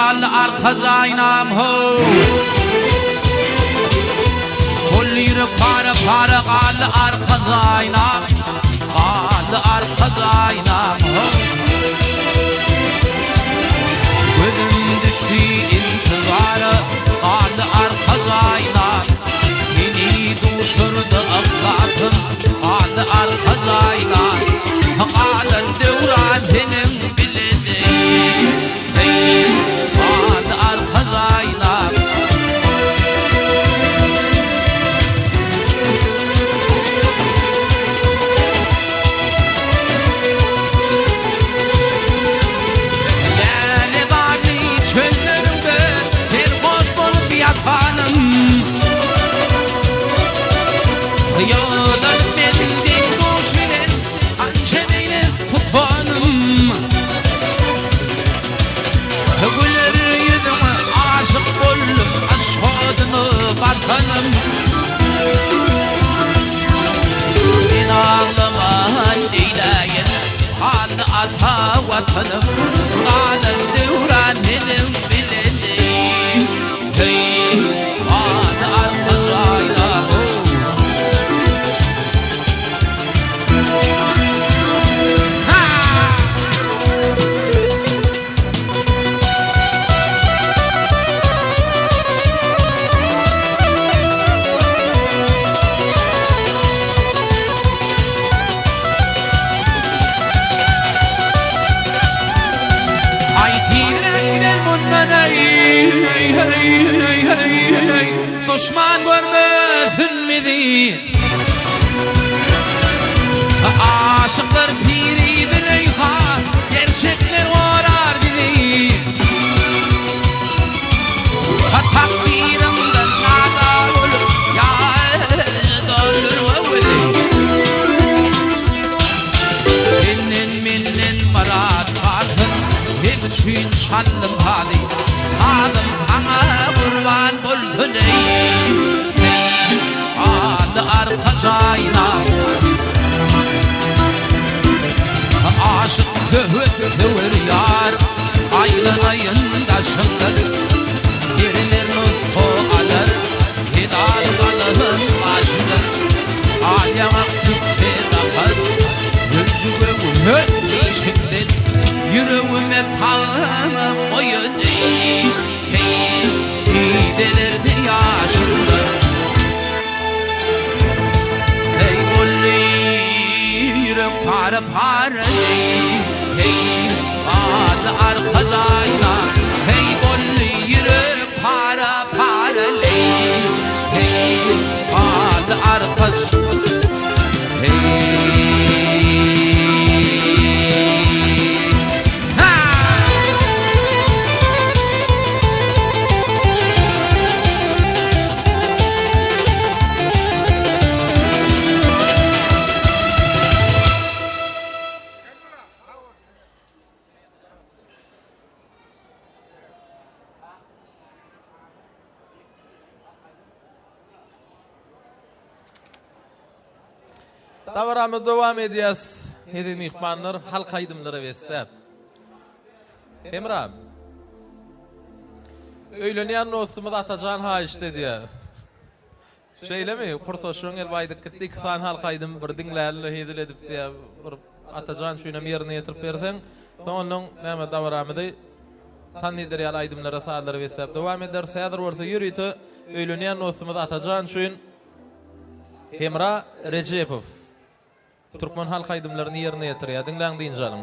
قال أرخزاينام هو كل يرفار فار قال أرخزاينام قال أرخزاينام هو ودم دشتي انتظار قال أرخزاينام مني دوشرد أخلاقهم قال أرخزاينام قال الدوران هنم vatanım İnanlığın dileyin Al ata vatanım Alın devran benim bileni Hey, al arkadayla düşman görmesin bizi aşıklar piri bileyha gerçekler orar bizi takdirimden nada olur ya doldurma bizi minnen marat vardır hep için şallım hali adım ana kurban bulsun arkacayna aşık hüvür yar aylanayında şıngır biriler nufo alır hidal balığın başıdır alyama küppe dakar yüzüme ümmet işindir yüreğime tağına koyun gidelirdi yaşındır para para hey al arkadayla hey bolli yürü para para hey al arkaz hey Tavaramı devam ediyaz. Hedin ihmanlar halka aydımları vetsep. Emrah. Öyleniyen dostumuz Atacan ha işte diye. Şeyle mi? Kursoşun elbaydık gittik. San halka aydım bir dinlerle hedil edip diye. Atacan şuyuna yerine yetirip versen. Onun neyme tavaramı da tan nedir ya aydımlara sağları vetsep. Devam eder. Sayıdır varsa yürüytü. Öyleniyen dostumuz Atacan şuyun Emrah Recepov. Türkmen halk aydımlarını yerine yetiriyor. Dinleyin deyin canım.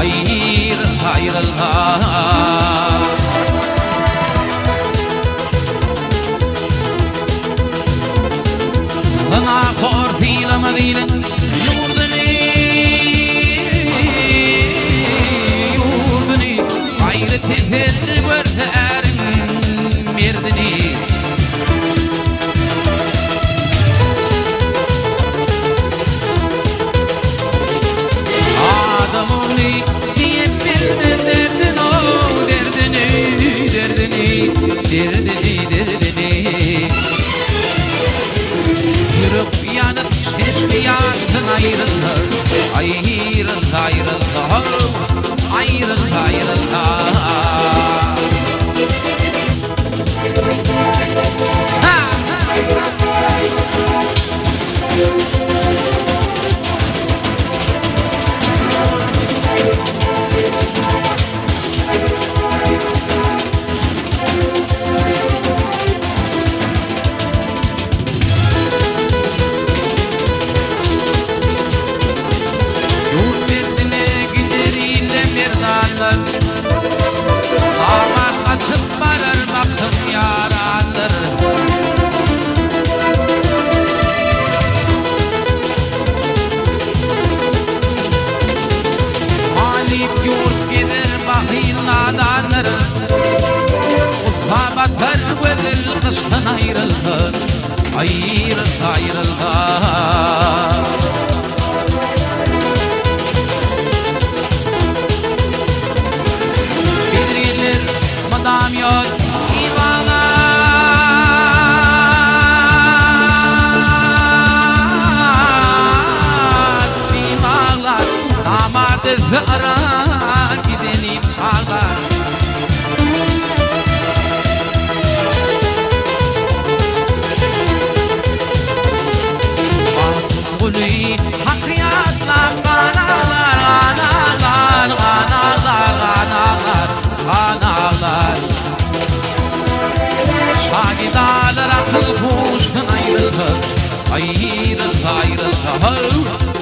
ayrıldı ayrıldı. Bana korfiyle medine yurdunu yurdunu ayrı tefer görserin merdini. Yürüp yanıp şeşli yaştın ayrıldı. Ayrıldı ayrıldı. Ayrıldı ayrıldı. Kıştan ayrıldı, ayrıldı, ayrıldı. Bildirir madam yok imana. Bimağlar damardı zara gidelim çağlar. Uluy hakkıyatlar kanalar, kanalar, kanalar, kanalar, kanalar. Şagidalar akıl kuştan ayrıldı. Ayrıldı, ayrıldı,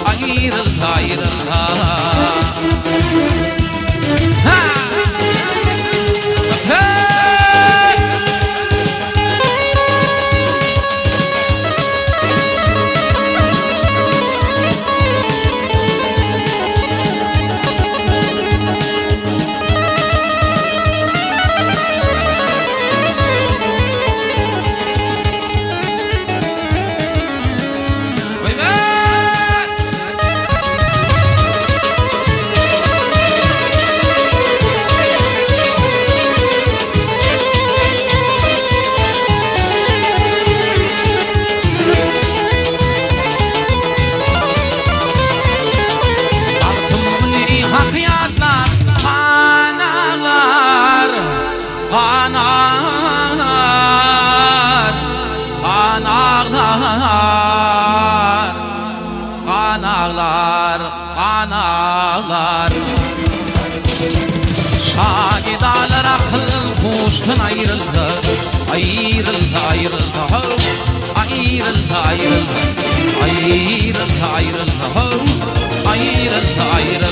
ayrıldı, ayrıldı. Kanarlar, kanarlar. Şagidalar akıl kuştan ayrıldı. Ayrıldı, ayrıldı, ayrıldı, ayrıldı. Ayrıldı, ayrıldı, ayrıldı, ayrıldı.